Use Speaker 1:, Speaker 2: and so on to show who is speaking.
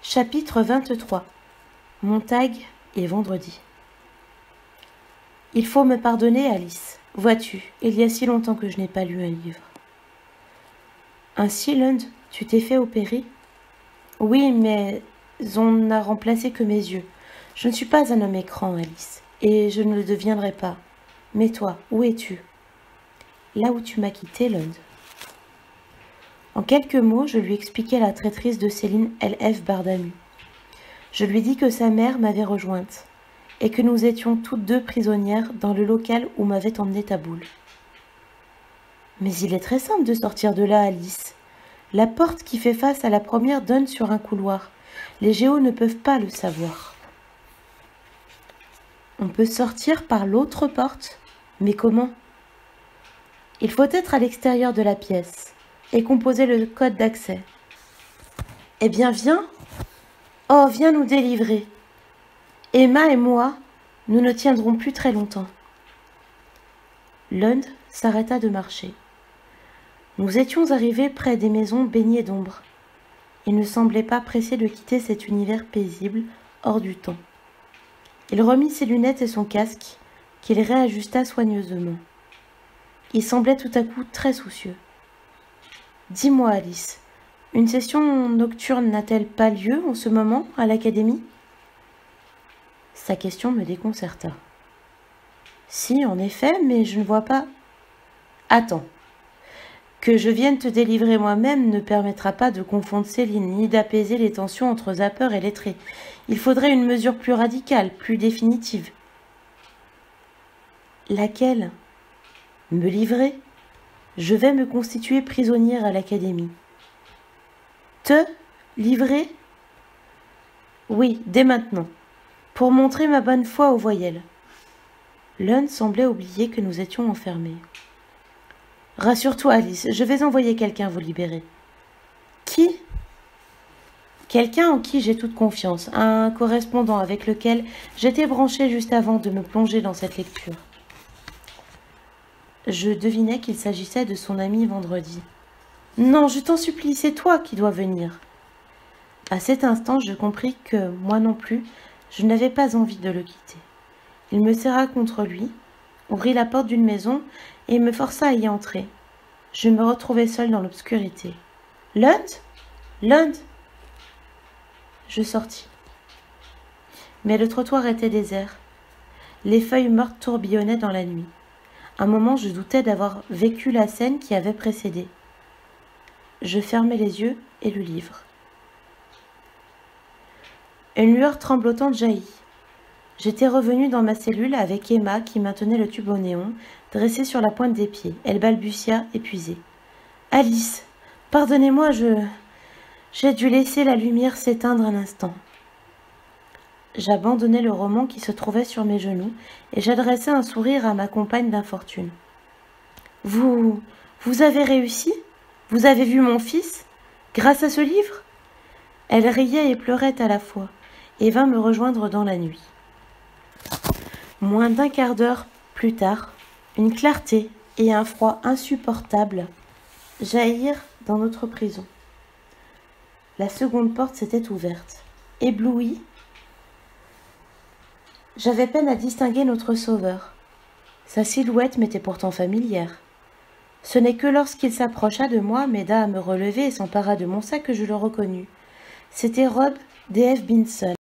Speaker 1: Chapitre 23. Montag et vendredi. Il faut me pardonner, Alice. Vois-tu, il y a si longtemps que je n'ai pas lu un livre. Ainsi, Lund, tu t'es fait opérer? Oui, mais on n'a remplacé que mes yeux. Je ne suis pas un homme écran, Alice, et je ne le deviendrai pas. Mais toi, où es-tu? Là où tu m'as quitté, Lund. En quelques mots, je lui expliquai la traîtrise de Céline L.F. Bardamu. Je lui dis que sa mère m'avait rejointe, et que nous étions toutes deux prisonnières dans le local où m'avait emmené Taboul. Mais il est très simple de sortir de là, Alice. La porte qui fait face à la première donne sur un couloir. Les géos ne peuvent pas le savoir. On peut sortir par l'autre porte, mais comment? Il faut être à l'extérieur de la pièce et composer le code d'accès. Eh bien, viens. Oh, viens nous délivrer. Emma et moi, nous ne tiendrons plus très longtemps. Lund s'arrêta de marcher. Nous étions arrivés près des maisons baignées d'ombre. Il ne semblait pas pressé de quitter cet univers paisible, hors du temps. Il remit ses lunettes et son casque, qu'il réajusta soigneusement. Il semblait tout à coup très soucieux. « Dis-moi, Alice, une session nocturne n'a-t-elle pas lieu en ce moment à l'académie ?» Sa question me déconcerta. « Si, en effet, mais je ne vois pas... » « Attends. Que je vienne te délivrer moi-même ne permettra pas de confondre Céline, ni d'apaiser les tensions entre Zapper et lettré. Il faudrait une mesure plus radicale, plus définitive. »« Laquelle ? Me livrer ? Je vais me constituer prisonnière à l'académie. »« Te livrer ? Oui, dès maintenant, pour montrer ma bonne foi aux voyelles. » Lund semblait oublier que nous étions enfermés. « Rassure-toi, Alice, je vais envoyer quelqu'un vous libérer. »« Qui ? » ?»« Quelqu'un en qui j'ai toute confiance, un correspondant avec lequel j'étais branchée juste avant de me plonger dans cette lecture. » Je devinais qu'il s'agissait de son ami Vendredi. « Non, je t'en supplie, c'est toi qui dois venir. » À cet instant, je compris que, moi non plus, je n'avais pas envie de le quitter. Il me serra contre lui, ouvrit la porte d'une maison et me força à y entrer. Je me retrouvai seule dans l'obscurité. « Lund ? Lund !» Je sortis. Mais le trottoir était désert. Les feuilles mortes tourbillonnaient dans la nuit. Un moment, je doutais d'avoir vécu la scène qui avait précédé. Je fermai les yeux et le livre. Une lueur tremblotante jaillit. J'étais revenue dans ma cellule avec Emma qui maintenait le tube au néon, dressé sur la pointe des pieds. Elle balbutia, épuisée. « Alice, pardonnez-moi, j'ai dû laisser la lumière s'éteindre un instant. » J'abandonnai le roman qui se trouvait sur mes genoux et j'adressai un sourire à ma compagne d'infortune. « Vous avez réussi? Vous avez vu mon fils? Grâce à ce livre ?» Elle riait et pleurait à la fois et vint me rejoindre dans la nuit. Moins d'un quart d'heure plus tard, une clarté et un froid insupportable jaillirent dans notre prison. La seconde porte s'était ouverte. Éblouie, j'avais peine à distinguer notre sauveur. Sa silhouette m'était pourtant familière. Ce n'est que lorsqu'il s'approcha de moi, m'aida à me relever et s'empara de mon sac que je le reconnus. C'était Rob D.F. Binson.